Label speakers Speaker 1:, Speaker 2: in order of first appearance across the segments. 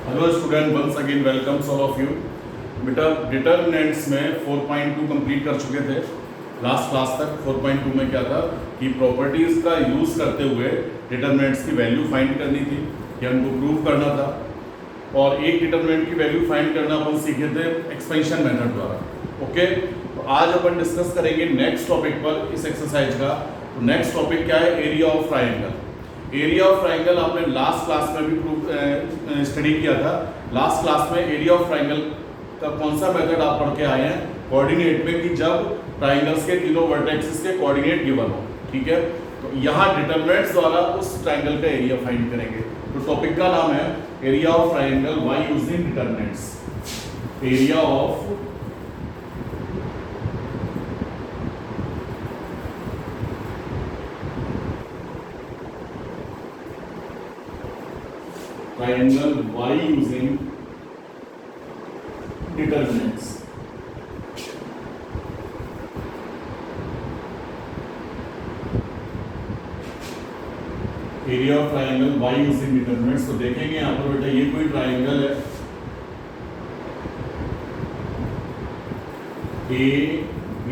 Speaker 1: Hello student, once again welcomes all of you. बेटा determinants में 4.2 complete कर चुके थे लास्ट क्लास तक। 4.2 में क्या था कि प्रॉपर्टीज़ का यूज़ करते हुए डिटर्मिनेंट्स की वैल्यू फाइंड करनी थी, ये हमको प्रूव करना था। और एक डिटर्मिनेंट की वैल्यू फाइंड करना अपन सीखे थे एक्सपेंशन मेथड द्वारा। ओके, तो आज अपन डिस्कस करेंगे नेक्स्ट टॉपिक पर इस एक्सरसाइज का। तो नेक्स्ट टॉपिक क्या है? Area of triangle. Area of triangle आपने लास्ट क्लास में भी स्टडी किया था। लास्ट क्लास में एरिया ऑफ ट्राइंगल का कौन सा मेथड आप पढ़ के आए हैं कोऑर्डिनेट में, कि जब ट्राइंगल्स के तीनों वर्टेक्सेस के कोऑर्डिनेट गिवन हो। ठीक है, तो यहाँ डिटर्मिनेंट्स द्वारा उस ट्राइंगल का एरिया फाइंड करेंगे। तो टॉपिक का नाम है area of triangle by using determinants. Area of triangle by using determinants। Area of triangle by using determinants। तो देखेंगे यहाँ पर बेटा ये कोई ट्राइंगल है A B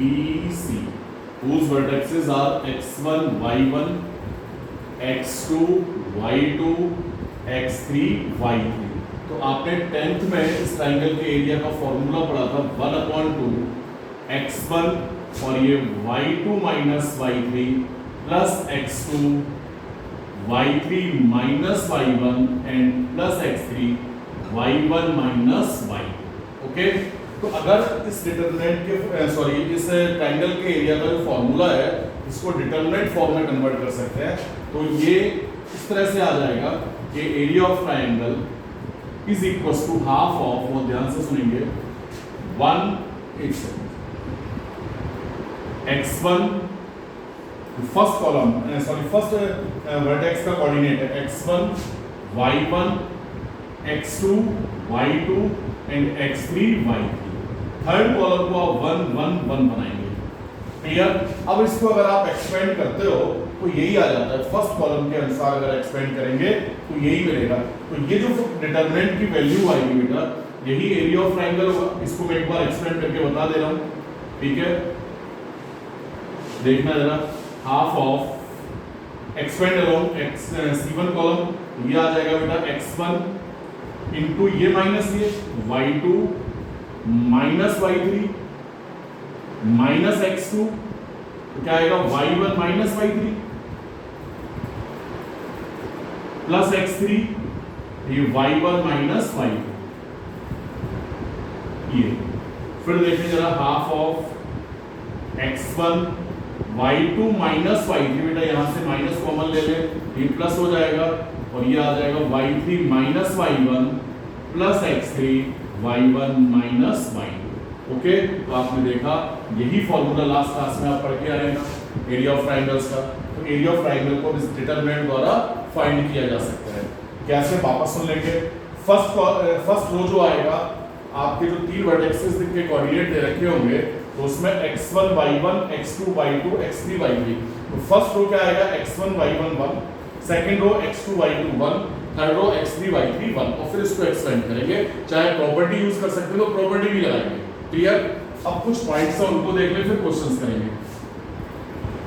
Speaker 1: C whose vertices are x1 y1 x2 y2 x3 y3। तो आपने 10th में इस ट्राइंगल के एरिया का फॉर्मूला पढ़ा था 1/2 x1 और ये y2 minus y3 plus x2 y3 minus y1 and plus x3 y1 minus y2। Okay, तो अगर इस डिटरमिनेंट के इस ट्राइंगल के एरिया का जो फॉर्मूला है इसको डिटरमिनेंट फॉर्म में कन्वर्ट कर सकते हैं। तो ये इस तरह से आ जाएगा कि area of triangle is equal to half of, वो ध्यान से सुनेंगे, 1 x1 first column first vertex का कोऑर्डिनेट है x1 y1 x2 y2 and x3 y3। Third column को आप 1 1 1 बनाएंगे। क्लियर? अब इसको अगर आप एक्सपेंड करते हो तो यही आ जाता है। फर्स्ट कॉलम के अनुसार अगर एक्सपेंड करेंगे तो यही मिलेगा। तो ये जो डिटरमिनेंट की वैल्यू आएगी बेटा, यही एरिया ऑफ ट्राइंगल होगा। इसको मैं एक बार एक्सपेंड करके बता दे रहा हूँ। ठीक है, देखना जरा, half of expand along C1 column, ये आ जाएगा बेटा x1 इंटू ये माइनस ये y2 minus y3 minus x2, तो क्या आएगा y1 minus y3 plus x3, ये y1 माइनस y2। ये फिर देखिए जरा, half of x1 y2 minus y3, बेटा यहां से माइनस कॉमन ले ले, ये प्लस हो जाएगा और ये आ जाएगा y3 minus y1 plus x3 y1 minus y2। Okay, तो आपने देखा यही फॉर्मूला लास्ट क्लास में आप पढ़ के आए ना एरिया ऑफ ट्राइंगल्स का। तो एरिया ऑफ ट्राइंगल को इस डिटरमिनेंट द्वारा फाइंड किया जा सकता है। कैसे? वापस सुन लेंगे। फर्स्ट रो जो आएगा, आपके जो तीन वर्टेक्सेस के कोऑर्डिनेट दे रखे होंगे, तो उसमें x1 y1 x2 y2 x3 y3। तो फर्स्ट रो क्या आएगा? x1 y1 1, सेकंड रो x2 y2 1, third row x3 y3 1। और फिर इसको एक्सपेंड करेंगे। चाहे प्रॉपर्टी यूज कर सकते हो तो प्रॉपर्टी भी लगाएंगे। क्लियर? अब कुछ पॉइंट्स हैं उनको देख ले, फिर क्वेश्चंस करेंगे।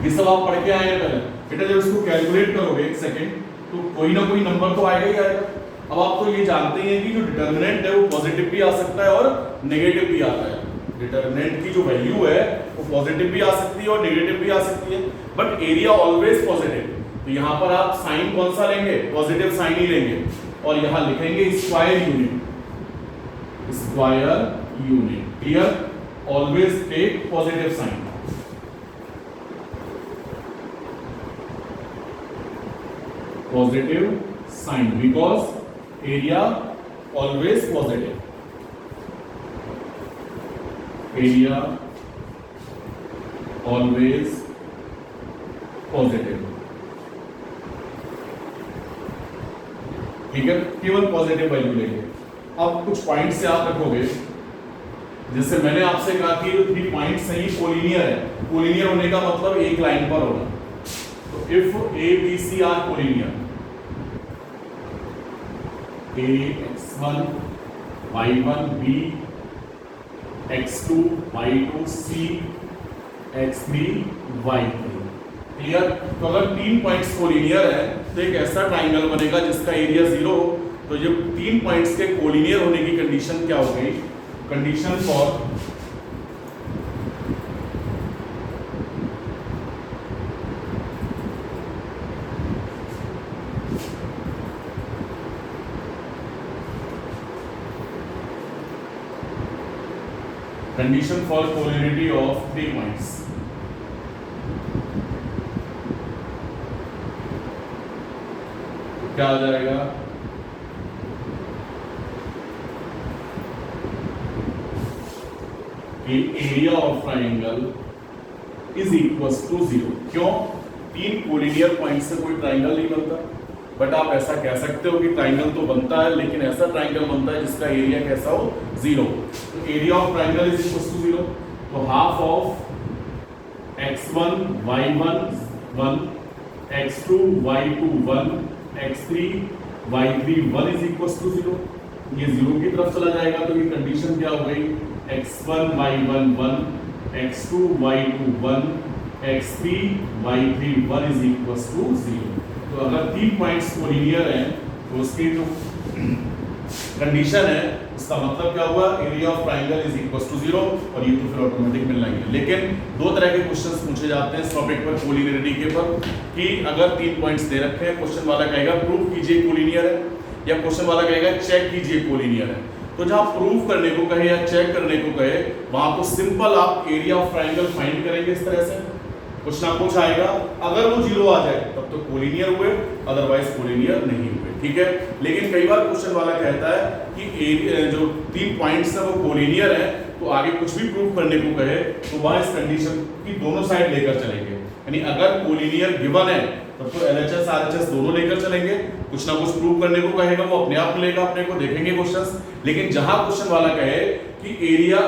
Speaker 1: ये सब आप पढ़ के आए हैं पहले। बेटा जब इसको कैलकुलेट करोगे एक सेकंड, तो कोई ना कोई नंबर तो आएगा ही आएगा। अब आप तो ये जानते हैं कि जो डिटरमिनेंट है वो पॉजिटिव भी आ सकता है और नेगेटिव भी आता है। डिटरमिनेंट की जो वैल्यू है वो पॉजिटिव भी आ सकती है और नेगेटिव भी आ सकती है, बट एरिया ऑलवेज पॉजिटिव। तो यहाँ पर आप साइन कौन सा लेंगे? पॉजिटिव साइन ही लेंगे और यहाँ लिखेंगे square unit. Square unit. Clear? Always take positive sign. Positive sign because area always positive. Area always positive. ठीक है, केवल पॉजिटिव वैल्यू लेंगे। अब कुछ पॉइंट से आप रखोगे, जैसे मैंने आपसे कहा कि जो 3 पॉइंट्स हैं ये कोलिनियर है। कोलिनियर होने का मतलब एक लाइन पर होगा। तो if A B C are collinear, A x1 y1 b x2 y2 c x3 y3। Clear? तो अगर 3 पॉइंट्स कोलिनियर है तो एक ऐसा ट्राइंगल बनेगा जिसका एरिया 0 हो। तो जब 3 पॉइंट्स के कोलिनियर होने की कंडीशन क्या हो गई? Condition for condition for colinarity of 3 points। क्या आ जाएगा? कि area of triangle is equal to 0। क्यों? 3 कोलिनियर पॉइंट से कोई ट्राइंगल नहीं बनता, बट आप ऐसा कह सकते हो कि ट्राइंगल तो बनता है, लेकिन ऐसा ट्राइंगल बनता है जिसका एरिया कैसा हो? 0। तो area of triangle is equal to 0। तो half of x1 y1 1 x2 y2 1 x3 y3 1 is equal to 0। ये 0 की तरफ चला जाएगा तो ये कंडीशन क्या हो गई? x1 y1 1 x2 y2 1 x3 y3 1 is equal to 0। तो अगर 3 पॉइंट्स कोलिनियर हैं तो उसकी जो कंडीशन है उसका मतलब क्या हुआ? Area of triangle is equal to 0। और ये तो फिर ऑटोमेटिक मिल जाएंगे। लेकिन 2 तरह के क्वेश्चंस पूछे जाते हैं इस टॉपिक पर, कोलिनियरिटी के पर, कि अगर 3 पॉइंट्स दे रखे हैं, क्वेश्चन वाला कहेगा प्रूव कीजिए कोलिनियर है, या क्वेश्चन वाला कहेगा चेक कीजिए कोलिनियर है। तो जहां प्रूव करने को कहे या चेक करने को कहे वहां तो सिंपल आप एरिया ऑफ ट्राइंगल फाइंड करेंगे इस तरह से, कुछ ना कुछ आएगा। अगर वो 0 आ जाए तब तो कोलिनियर हुए, अदरवाइज कोलिनियर नहीं हुए। ठीक है? लेकिन कई बार क्वेश्चन वाला कहता है कि जो 3 पॉइंट्स है वो कोलिनियर है, तो आगे कुछ भी प्रूव करने को कहे तो वहां इस कंडीशन की दोनों साइड लेकर चलेंगे। यानी अगर कोलिनियर गिवन है तब तो LHS RHS दोनों लेकर चलेंगे। कुछ ना कुछ प्रूव करने को कहेगा वो अपने आप मिलेगा, अपने को देखेंगे क्वेश्चंस। लेकिन जहां क्वेश्चन वाला कहे कि एरिया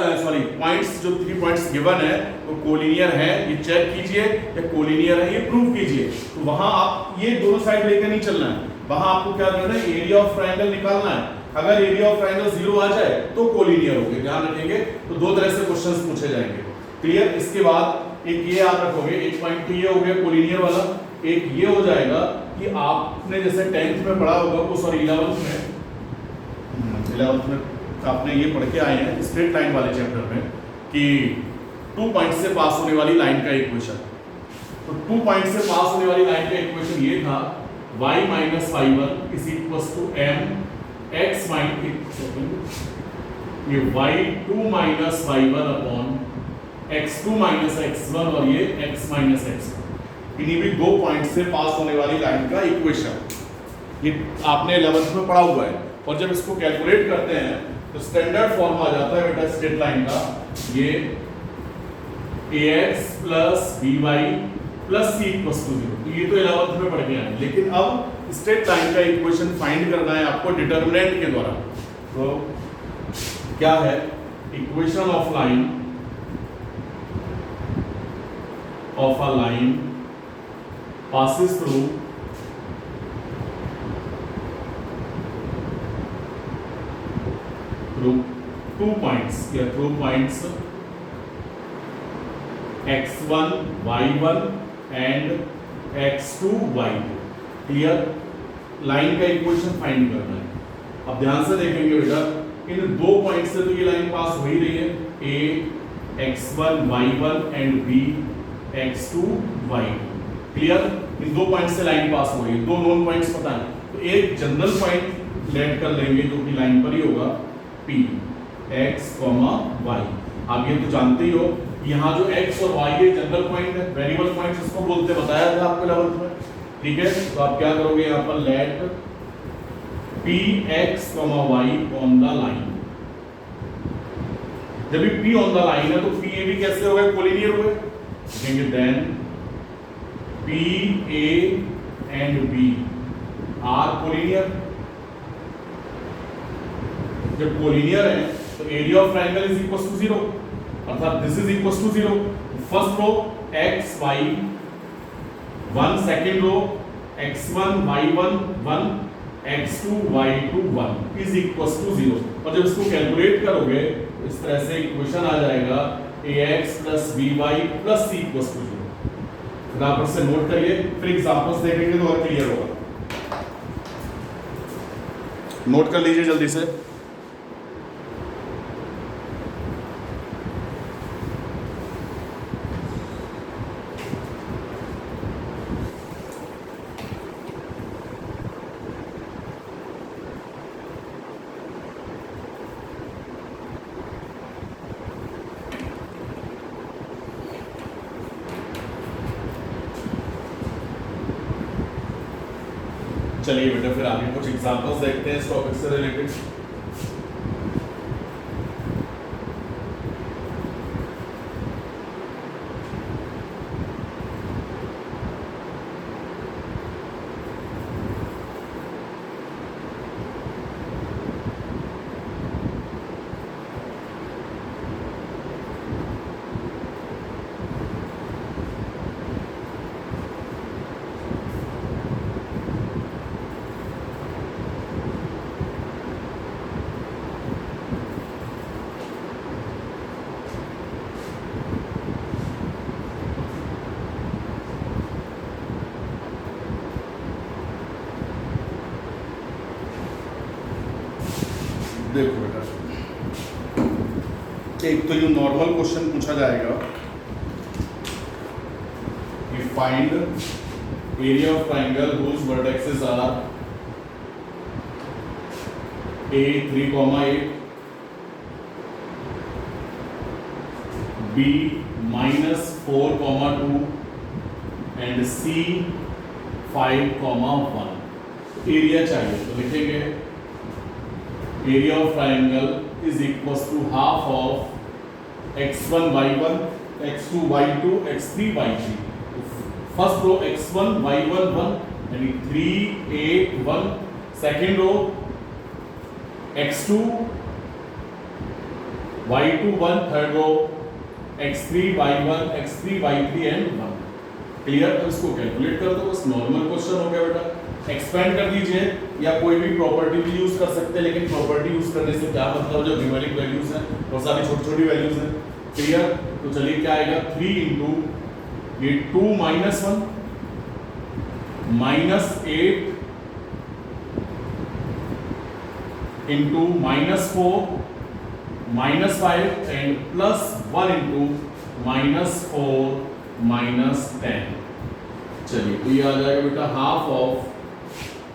Speaker 1: पॉइंट्स जो 3 पॉइंट्स गिवन है वो कोलिनियर है, ये चेक कीजिए, या कोलिनियर है ये प्रूव कीजिए, तो वहां आप ये दोनों साइड लेकर नहीं चलना है। वहां आपको क्या करना है? एरिया ऑफ ट्राइंगल निकालना है। अगर एरिया ऑफ ट्राइंगल 0 आ जाए तो कोलिनियर हो गए, ध्यान रखेंगे। तो 2 तरह से क्वेश्चंस पूछे जाएंगे। क्लियर? इसके बाद एक ये याद रखोगे, एक पॉइंट तो ये हो गया कोलिनियर वाला, एक ये हो जाएगा कि आपने जैसे 10th में पढ़ा होगा, वो सॉरी 11th में आपने ये पढ़ के आए हैं स्ट्रेट लाइन वाले चैप्टर में, कि 2 पॉइंट से पास होने वाली लाइन का इक्वेशन। तो 2 पॉइंट से पास होने वाली लाइन का इक्वेशन ये था y minus y1 is equal to m x minus ये y2 minus y1 upon x2 minus x1 और ये x माइनस x1। इन्हीं भी 2 पॉइंट से पास होने वाली लाइन का इक्वेशन ये आपने 11th में पढ़ा हुआ है। और जब इसको कैलकुलेट करते हैं तो स्टैंडर्ड फॉर्म आ जाता है बेटा स्ट्रेट लाइन का, ये ax plus by plus c equal to 0। तो ये तो 11th में पढ़ के आए। लेकिन अब स्ट्रेट लाइन का इक्वेशन फाइंड करना है आपको डिटरमिनेंट के द्वारा। तो क्या है? Equation of line of a line passes through two points, yeah, through points x1 y1 and x2 y2। Clear? Line का इक्वेशन फाइंड करना है। अब ध्यान से देखेंगे बेटा, इन 2 पॉइंट से तो ये लाइन पास हो ही रही है, a x1 y1 and b x2 y2। Clear? In 2 point से लाइन पास हो रही है, 2 नोन पॉइंट्स पता है, तो एक जनरल पॉइंट लेट कर लेंगे जो कि लाइन पर ही होगा P x, y। आप ये तो जानते ही हो, यहाँ जो x और y ये जनरल पॉइंट है, वेरिएबल पॉइंट्स इसको बोलते, बताया था आपको 11th में। ठीक है? तो आप क्या करोगे यहाँ पर, let P x, y on the line. जब भी P ऑन द लाइन है तो P A B कैसे हो गए? कोलिनियर हुए। देखेंगे then P A and B are collinear। जब कोलिनियर है तो area of triangle is equal to 0, अर्थात this is equal to 0। First row x y 1, second row x1 y1 1 x2 y2 1 is equal to 0। और जब इसको calculate करोगे इस तरह से इक्वेशन आ जाएगा ax plus by plus c equal to 0। फटाफट से नोट करिए, फिर एग्जांपल्स देखेंगे तो और क्लियर होगा। नोट कर लीजिए जल्दी से। चलिए बेटा फिर आगे कुछ एग्जांपल्स देखते हैं इस टॉपिक से रिलेटेड। देखो बेटा, एक तो ये नॉर्मल क्वेश्चन पूछा जाएगा कि find area of triangle whose vertexes are a 3,8 b -4,2 and c 5,1। Area चाहिए तो लिखेंगे area of triangle is equal to half of x1 y1 x2 y2 x3 y3। First row x1 y1 1 यानी 3 8 1, second row x2 y2 1, third row x3 y1 x3 y3 and 1। Clear? तो इसको calculate कर दो, बस normal question हो गया बेटा। Expand कर दीजिए या कोई भी प्रॉपर्टी भी यूज कर सकते हैं, लेकिन प्रॉपर्टी यूज करने से क्या मतलब, जो न्यूमेरिक वैल्यूज हैं बहुत सारी छोटी छोटी वैल्यूज हैं। क्लियर? तो चलिए क्या आएगा 3 इंटू ये 2 - 1 -8 इंटू -4 -5 एंड +1 इंटू -4 -10। चलिए तो ये आ जाएगा बेटा हाफ ऑफ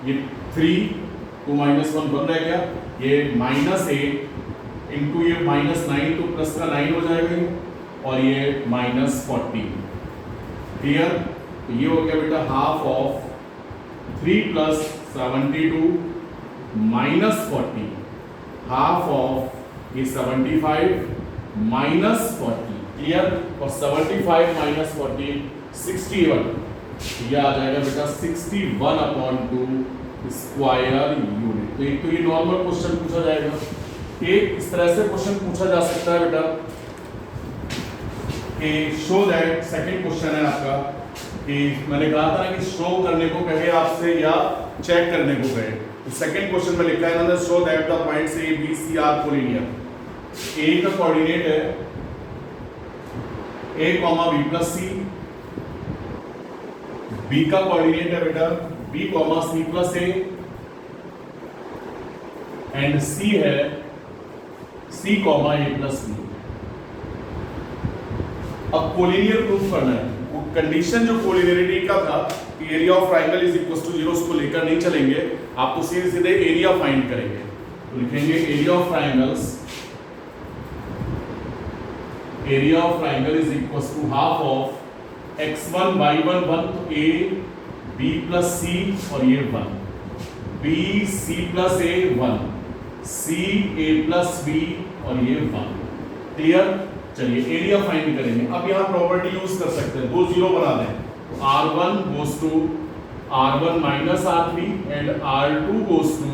Speaker 1: ये 3 2 - 1 रह गया, ये -8 इंटू ये -9 तो प्लस का 9 हो जाएगा और ये -14। क्लियर? तो ये हो गया बेटा हाफ ऑफ 3 + 72 -40, हाफ ऑफ ये 75 -40। क्लियर? और 75 - 40 61। ये आ जाएगा बेटा 61/2 स्क्वायर यूनिट। तो एक तो ये नॉर्मल क्वेश्चन पूछा जाएगा। एक इस तरह से क्वेश्चन पूछा जा सकता है बेटा कि शो दैट, सेकंड क्वेश्चन है आपका कि मैंने कहा था ना कि शो करने को कहे आपसे या चेक करने को कहे। तो सेकंड क्वेश्चन में लिखा है ना, show that the points A B C are collinear. A का कोऑर्डिनेट है a, b + c, b का कोऑर्डिनेट है बेटा b, c + a and c है c, a + b। अब कोलिनियर प्रूफ करना है। वो कंडीशन जो कोलिनियरिटी का था कि area of triangle is equal to 0, उसको लेकर नहीं चलेंगे, आप तो सीधे सीधे एरिया फाइंड करेंगे। तो लिखेंगे area of triangles, area of triangle is equal to half of x1 y1 1, तो a b + c और ये 1, b c + a 1, c a + b और ये 1। क्लियर? चलिए एरिया फाइंड करेंगे। अब यहाँ प्रॉपर्टी यूज कर सकते हैं, 2 0 बना दें तो r1 goes to r1 - r3 and r2 goes to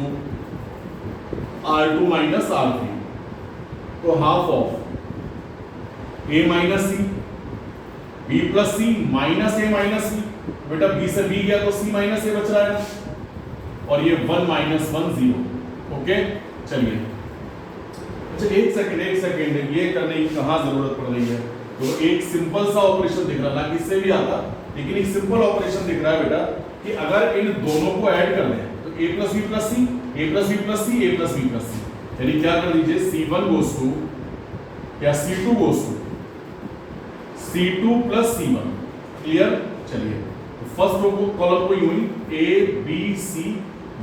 Speaker 1: r2 - r3। तो half of a - c, b + c -a - c, बेटा b से b गया तो c - a बच रहा है और ये 1 माइनस 1 0। ओके चलिए, अच्छा एक सेकंड ये करने की कहाँ जरूरत पड़ रही है? तो एक सिंपल सा ऑपरेशन दिख रहा, ना कि इससे भी आता, लेकिन एक सिंपल ऑपरेशन दिख रहा है बेटा कि अगर इन दोनों को ऐड कर लें तो a plus B plus C, a plus B plus C, a plus B plus C, यानी क्या कर दीजिए c1 गोस टू या c2 goes to c2 plus c1। Clear? चलिए तो फर्स्ट रो को कॉलम को यूं ही a b c,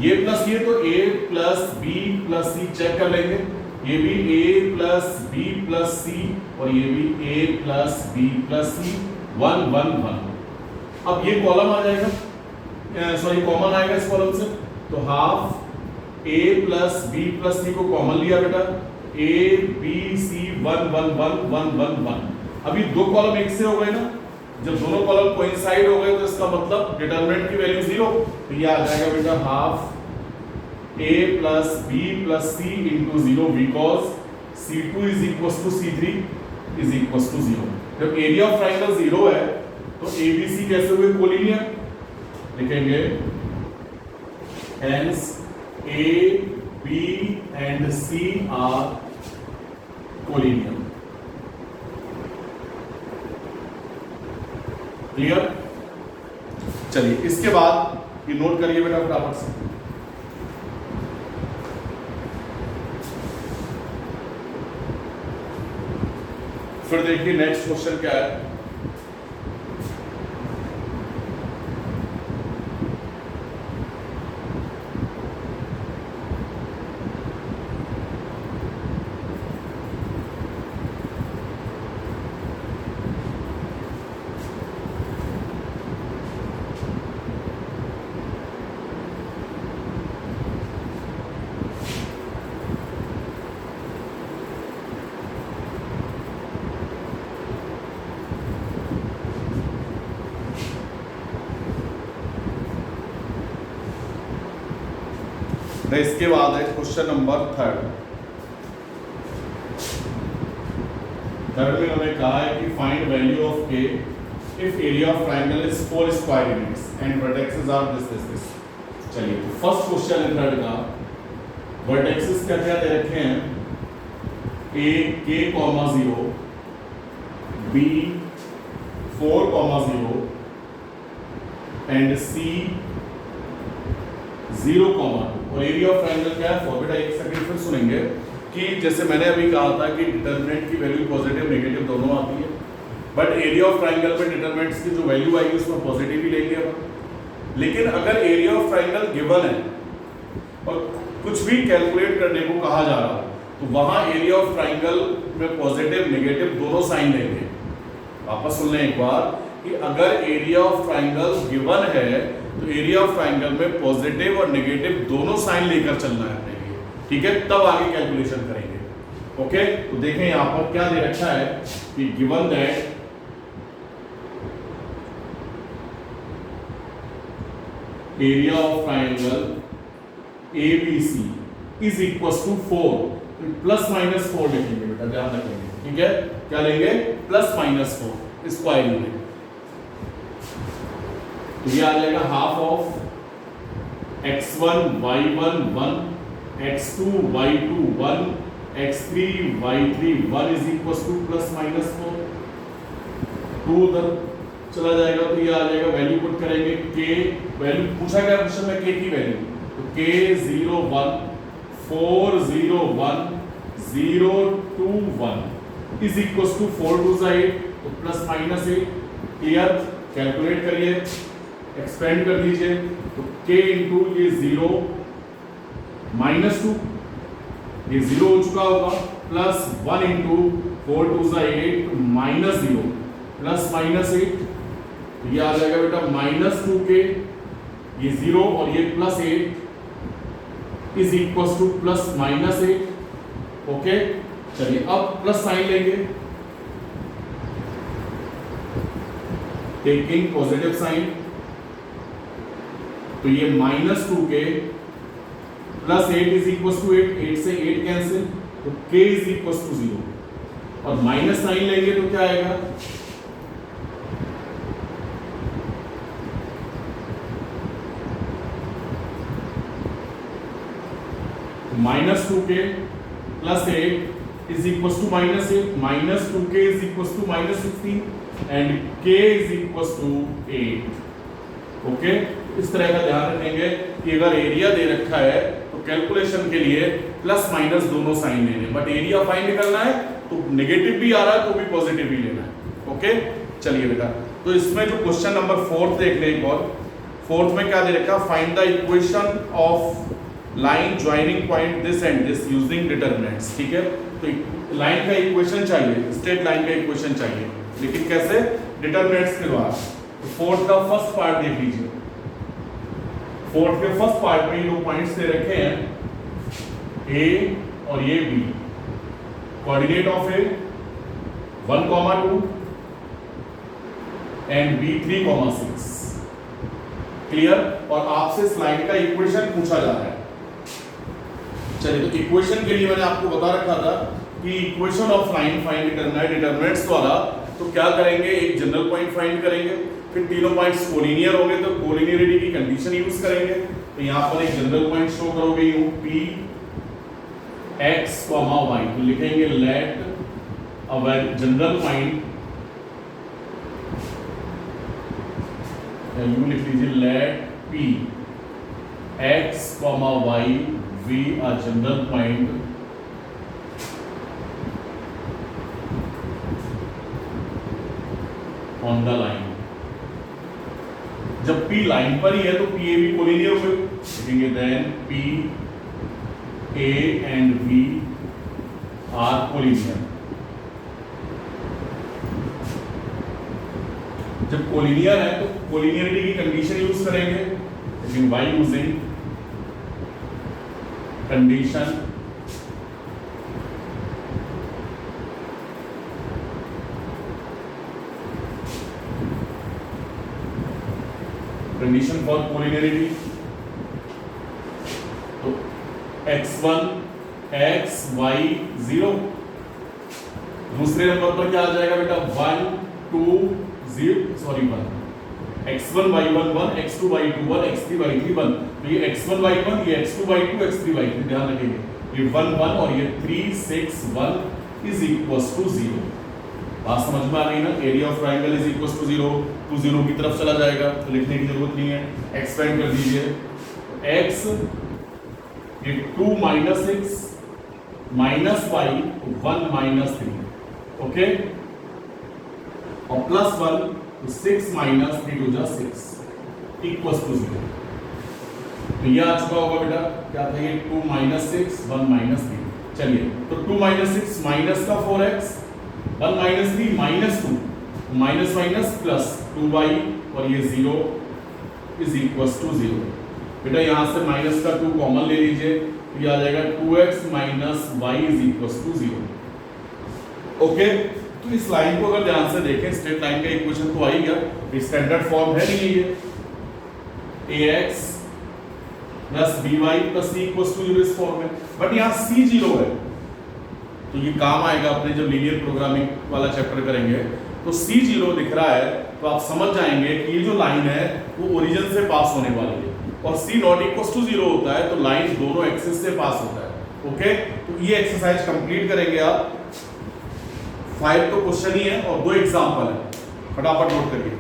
Speaker 1: ये प्लस ये तो a plus b plus c check कर लेंगे, ये भी a plus b plus c और ये भी a plus b plus c, 1 1 1। अब ये कॉलम आ जाएगा, सॉरी कॉमन आएगा इस कॉलम से, तो half a plus b plus c को कॉमन लिया बेटा, a b c 1 1 1 1 1 1। अभी दो कॉलम एक से हो गए ना, जब दोनों कॉलम कोइंसाइड हो गए तो इसका मतलब डिटरमिनेंट की वैल्यू 0, तो ये आ जाएगा बेटा half a plus b plus c into 0 because c2 is equal to c3 is equal to 0। जब एरिया ऑफ ट्राइंगल 0 है तो abc कैसे हुए? कोलिनियर। लिखेंगे hence a b and c are collinear. Clear? चलिए इसके बाद ये नोट करिए बेटा फटाफट से, फिर देखिए नेक्स्ट क्वेश्चन क्या है। इसके बाद है क्वेश्चन नंबर थर्ड में हमें कहा है कि find value of k if area of triangle is 4 square units and vertexes are this. चलिए तो फर्स्ट क्वेश्चन है थर्ड का, वर्टेक्सेस क्या क्या दे रखे हैं? a k, 0 b 4, 0 and c 0, 2 और एरिया ऑफ ट्रायंगल क्या है? 4। बेटा एक सेकंड फिर सुनेंगे कि जैसे मैंने अभी कहा था कि डिटरमिनेंट की वैल्यू पॉजिटिव नेगेटिव दोनों आती है, बट एरिया ऑफ ट्रायंगल में डिटरमिनेंट्स की जो वैल्यू आएगी उसमें पॉजिटिव ही लेंगे अपन। लेकिन अगर एरिया ऑफ ट्रायंगल गिवन है और कुछ भी कैलकुलेट करने को कहा जा रहा है तो वहां एरिया ऑफ ट्रायंगल में पॉजिटिव नेगेटिव दोनों साइन लेंगे। वापस सुन लें एक बार कि अगर एरिया ऑफ ट्रायंगल गिवन है तो एरिया ऑफ ट्रायंगल में पॉजिटिव और नेगेटिव दोनों साइन लेकर चलना है अपने लिए, ठीक है? तब आगे कैलकुलेशन करेंगे। ओके तो देखें यहां पर क्या दे रखा है कि given that area of triangle ABC is equal to 4, plus minus 4 लिखेंगे बेटा, ध्यान रखेंगे, ठीक है? क्या लेंगे? Plus minus 4 square unit. तो ये आ जाएगा half of x1 y1 1 x2 y2 1 x3 y3 1 is equal to plus minus 4। 2 उधर चला जाएगा तो ये आ जाएगा, वैल्यू पुट करेंगे k, वैल्यू पूछा गया क्वेश्चन में k की वैल्यू, तो k 0 1 4 0 1 0 2 1 इज इक्वल टू 4 2 8 तो प्लस माइनस 8। क्लियर? कैलकुलेट करिए, एक्सपेंड कर दीजिए, तो k इंटू ये 0 माइनस 2, ये 0 हो चुका होगा, plus 1 into 4 2 8 minus 0 plus minus 8, तो ये आ जाएगा बेटा माइनस 2k, ये 0 और ये plus 8 is equal to plus minus 8। Okay चलिए अब प्लस साइन लेंगे, टेकिंग पॉजिटिव साइन, तो ये minus 2k plus 8 is equal to 8, 8 से 8 कैंसिल, तो k इज इक्वल टू 0 और माइनस साइन लेंगे तो क्या आएगा? -2k plus 8 is equal to -8, -2k is equal to -16 and k is equal to 8। Okay, इस तरह का ध्यान रखेंगे कि अगर एरिया दे रखा है तो कैलकुलेशन के लिए प्लस माइनस दोनों साइन लेने, बट एरिया फाइंड करना है तो नेगेटिव भी आ रहा है तो भी पॉजिटिव भी लेना है। ओके, चलिए बेटा, तो इसमें जो क्वेश्चन नंबर 4 देख ले एक और। 4 में क्या दे रखा, find the equation of line joining point this and this using determinants. ठीक है, तो लाइन का इक्वेशन चाहिए, स्ट्रेट लाइन का इक्वेशन चाहिए, लेकिन कैसे, डिटरमिनेंट्स के द्वारा। तो 4 का फर्स्ट पार्ट देख लीजिए। 4 के फर्स्ट पार्ट में दो पॉइंट्स दे रखे हैं, A और ये B। Coordinate of A 1,2 and B 3,6। Clear, और आपसे इस लाइन का इक्वेशन पूछा जा रहा है। चलिए, तो इक्वेशन के लिए मैंने आपको बता रखा था कि इक्वेशन ऑफ लाइन फाइंड करना है डिटरमिनेंट्स द्वारा। तो क्या करेंगे, एक जनरल पॉइंट फाइंड करेंगे, फिर तीनों पॉइंट्स कोलिनियर होंगे तो कोलिनियरिटी की कंडीशन यूज करेंगे। तो यहां पर एक जनरल पॉइंट शो करोगे यूं P x, y, तो लिखेंगे लेट अवर जनरल पॉइंट, यू लिख लीजिए let P x, y be a general point on the line। जब P लाइन पर ही है तो P A B कोलिनियर होंगे, लिखेंगे then P A and B are collinear. जब कोलिनियर है तो कोलिनियरिटी की कंडीशन यूज करेंगे, लेकिन by using condition for collinearity. तो x1 x y 0, दूसरे नंबर पर क्या आ जाएगा बेटा 1 2 0 sorry 1, x1 y1 1, x2 y2 1, x3 y3 1। तो ये x1 y1, ये x2 y2, x3 y3, ध्यान रखिए ये 1 1 और ये 3 6 1 इज इक्वल टू 0। बात समझ में आ रही ना, area of triangle is equal to 0, तो 0 की तरफ चला जाएगा, तो लिखने की जरूरत नहीं है, एक्सपेंड कर दीजिए। x ये 2 - 6 माइनस y 1 - 3, ओके, और प्लस 1 तो 6 - 3 2 6 इक्वल टू 0। तो ये आ चुका होगा बेटा, क्या था ये 2 - 6 1 - 3। चलिए, तो 2 - 6 माइनस का 4x, 1 - 3 -2, minus minus plus 2y और ये 0 इज इक्वल टू 0। बेटा यहां से माइनस का 2 कॉमन ले लीजिए, तो ये आ जाएगा 2x - y is equal to 0। Okay, तो इस लाइन को अगर ध्यान से देखें, स्ट्रेट लाइन का इक्वेशन तो आ ही गया, स्टैंडर्ड फॉर्म है नहीं ये ax plus by plus c equal to 0 इस फॉर्म में, बट यहाँ c 0 है, तो ये काम आएगा अपने जब लीनियर प्रोग्रामिंग वाला चैप्टर करेंगे। तो c 0 दिख रहा है तो आप समझ जाएंगे कि ये जो लाइन है वो ओरिजिन से पास होने वाली है, और c नॉट इक्वल टू 0 होता है तो लाइन दोनों एक्सिस से पास होता है। ओके, तो ये एक्सरसाइज कंप्लीट करेंगे आप। 5 तो क्वेश्चन ही है और 2 एग्जाम्पल है, फटाफट नोट करिए।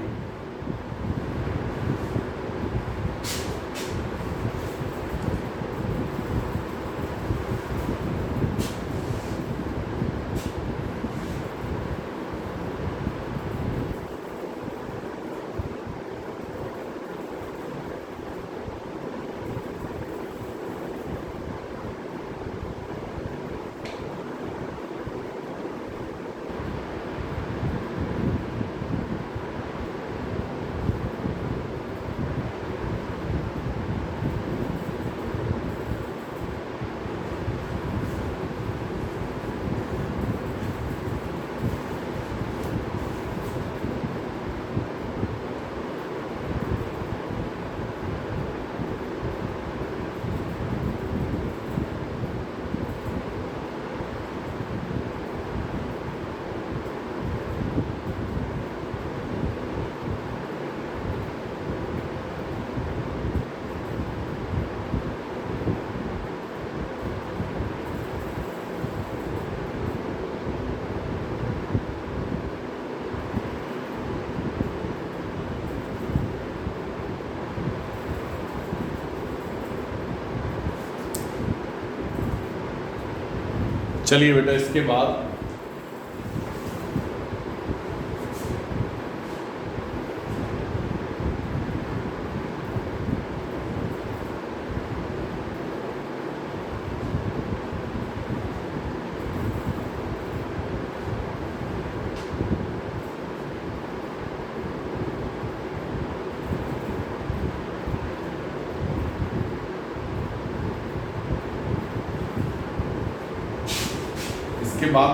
Speaker 1: चलिए बेटा, इसके बाद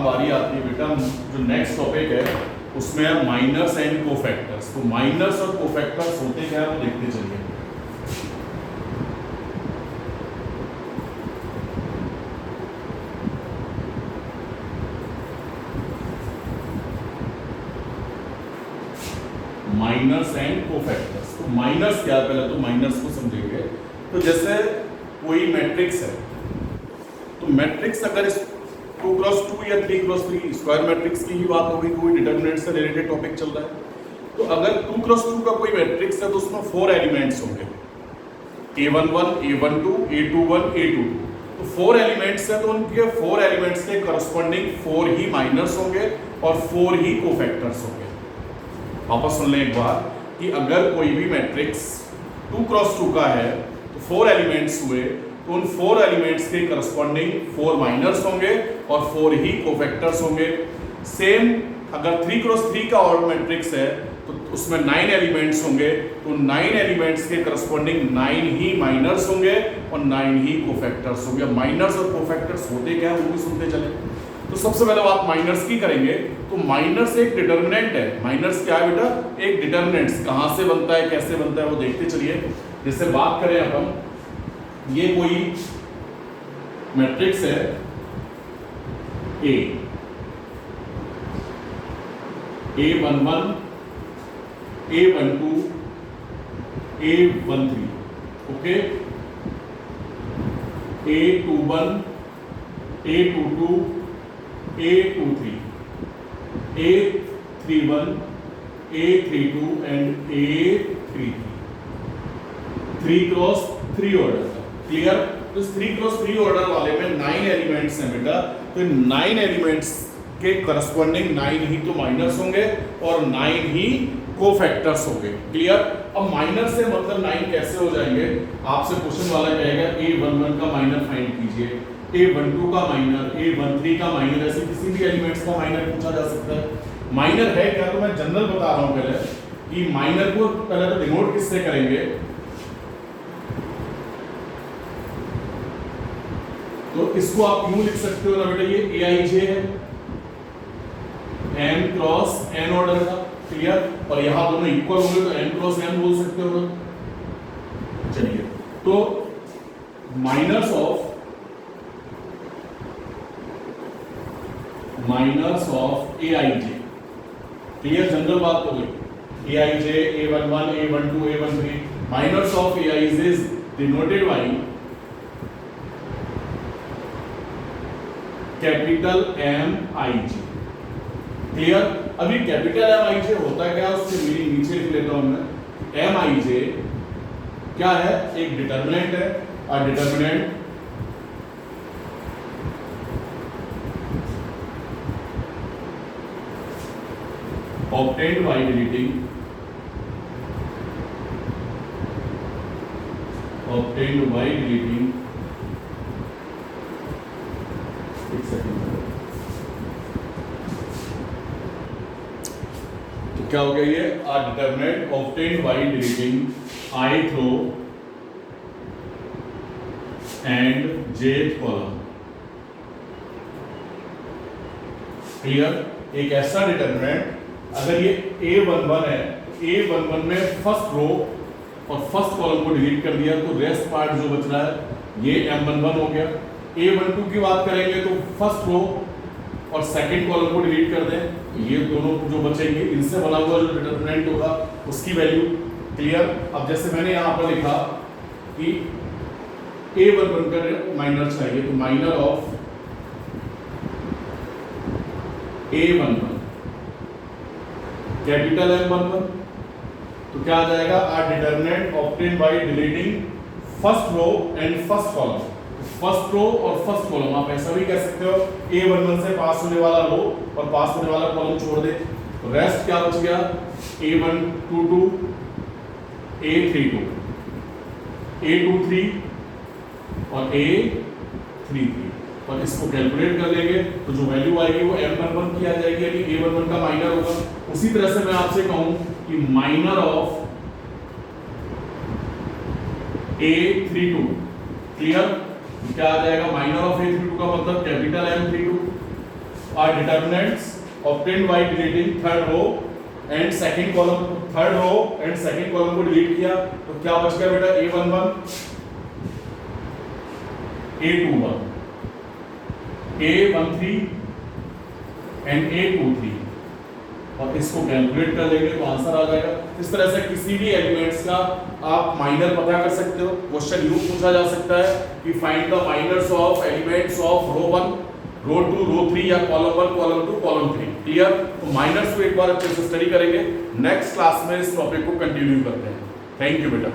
Speaker 1: बारी आती है बेटा, जो नेक्स्ट टॉपिक है उसमें है माइनर्स एंड कोफैक्टर्स। तो माइनर्स और कोफैक्टर्स होते क्या है वो देखते चलिए। Minors and cofactors. तो माइनर्स क्या है, पहले तो माइनर्स को समझेंगे। तो जैसे कोई मैट्रिक्स है, तो मैट्रिक्स अगर 2x2 या 3x3 स्क्वायर मैट्रिक्स की ही बात हो गई, कोई डिटरमिनेंट से रिलेटेड टॉपिक चल रहा है। तो अगर 2x2 का कोई मैट्रिक्स है तो उसमें 4 एलिमेंट्स होंगे, a11, a12, a21, a22। तो 4 एलिमेंट्स है, तो उनके 4 एलिमेंट्स के करस्पॉन्डिंग 4 ही माइनर्स होंगे और 4 ही कोफैक्टर्स होंगे। वापस सुन लें एक बार कि अगर कोई भी मैट्रिक्स 2x2 का है तो 4 एलिमेंट्स हुए, तो उन 4 एलिमेंट्स के करस्पॉन्डिंग 4 माइनर्स होंगे और 4 ही कोफैक्टर्स होंगे। सेम अगर 3x3 का और मैट्रिक्स है तो उसमें 9 एलिमेंट्स होंगे, तो 9 एलिमेंट्स के करस्पॉन्डिंग 9 ही माइनर्स होंगे और 9 ही कोफैक्टर्स होंगे। माइनर्स और कोफैक्टर्स होते क्या है वो भी सुनते चले। तो सबसे पहले बात माइनर्स की करेंगे। तो माइनर्स एक डिटर्मिनेंट है। माइनर्स क्या है बेटा? एक डिटर्मिनेंट। कहाँ से बनता है, कैसे बनता है वो देखते चलिए। जैसे बात करें अपन, ये कोई मैट्रिक्स है A11, A12, A13, okay, A21, A22, A23, A31, A32 and A33। 3x3 order का। क्लियर? तो इस 3x3 ऑर्डर वाले में 9 एलिमेंट्स हैं बेटा। तो 9 एलिमेंट्स के करस्पॉन्डिंग 9 ही तो माइनर्स होंगे और 9 ही कोफैक्टर्स होंगे। क्लियर? अब माइनर से मतलब 9 कैसे हो जाएंगे? आपसे क्वेश्चन वाला कहेगा A11 का माइनर फाइंड कीजिए, A12 का माइनर, A13 का माइनर, ऐसे किसी भी एलिमेंट्स का माइनर पूछा जा सकता है। माइनर है क्या? तो मैं जनरल बता रहा हूं पहले कि माइनर को पहले तो डिनोट किससे करेंगे। तो इसको आप यूं लिख सकते हो ना बेटा, ये Aij है, m क्रॉस n ऑर्डर का। क्लियर? और यहां दोनों इक्वल होंगे तो m क्रॉस n बोल सकते हो ना। चलिए, तो minors of Aij। Clear? General बात हो गई। Aij, A11, A12, A13। Minors of Aij is denoted by capital MIJ। Clear? अभी कैपिटल MIJ होता क्या है उसके मीनिंग नीचे लिख लेता हूं मैं। MIJ क्या है? एक डिटर्मिनेंट है। और डिटर्मिनेंट obtained by deleting एक सेकंड। तो क्या हो गया ये? आ determinant obtained by deleting ith row and jth column। Clear? एक ऐसा डिटर्मिनेंट, अगर ये A11 है तो A11 में फर्स्ट रो और फर्स्ट कॉलम को डिलीट कर दिया तो रेस्ट पार्ट जो बच रहा है ये M11 हो गया। A12 की बात करेंगे तो फर्स्ट रो और सेकंड कॉलम को डिलीट कर दें, ये दोनों जो बचेंगे इनसे बना हुआ जो डिटरमिनेंट होगा उसकी वैल्यू। क्लियर? अब जैसे मैंने यहाँ पर लिखा कि A11 का माइनर चाहिए, तो minor of A11 capital M11, तो क्या आ जाएगा? आ determinant obtain by deleting first row and first column. First row और फर्स्ट कॉलम, आप ऐसा भी कह सकते हो A11 से पास होने वाला रो और पास होने वाला कॉलम छोड़ दे, तो रेस्ट क्या बच गया, A122, A32, A23 और A33, और इसको कैलकुलेट कर लेंगे तो जो वैल्यू आएगी वो M11 की आ जाएगी, यानी A11 का माइनर होगा। उसी तरह से मैं आपसे कहूं कि माइनर ऑफ A32, क्लियर, क्या आ जाएगा, माइनर ऑफ A32 का मतलब capital M32 are determinants obtained by deleting third row and second column, third row and second column को डिलीट किया तो क्या बच गया बेटा, A11, A21, A13 and A23, और इसको कैलकुलेट कर लेंगे तो आंसर आ जाएगा। इस तरह से किसी भी एलिमेंट्स का आप माइनर पता कर सकते हो। क्वेश्चन यूं पूछा जा सकता है कि find the minors of elements of row 1, row 2, row 3 या कॉलम 1, कॉलम 2, कॉलम 3, क्लियर। तो माइनर्स को एक बार अच्छे से स्टडी करेंगे, नेक्स्ट क्लास में इस टॉपिक को कंटिन्यू करते हैं। थैंक यू बेटा।